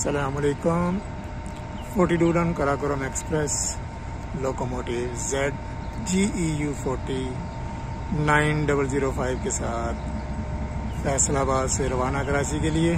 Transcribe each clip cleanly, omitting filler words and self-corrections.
अस्सलामुअलैकुम। 42 ton Karakoram express locomotive ZGEU 40 9005 के साथ फैसलाबाद से रवाना कराची के लिए।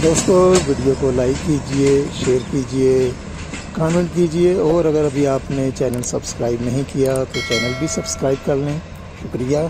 दोस्तों, वीडियो को लाइक कीजिए, शेयर कीजिए, कमेंट कीजिए और अगर अभी आपने चैनल सब्सक्राइब नहीं किया तो चैनल भी सब्सक्राइब कर लें। शुक्रिया।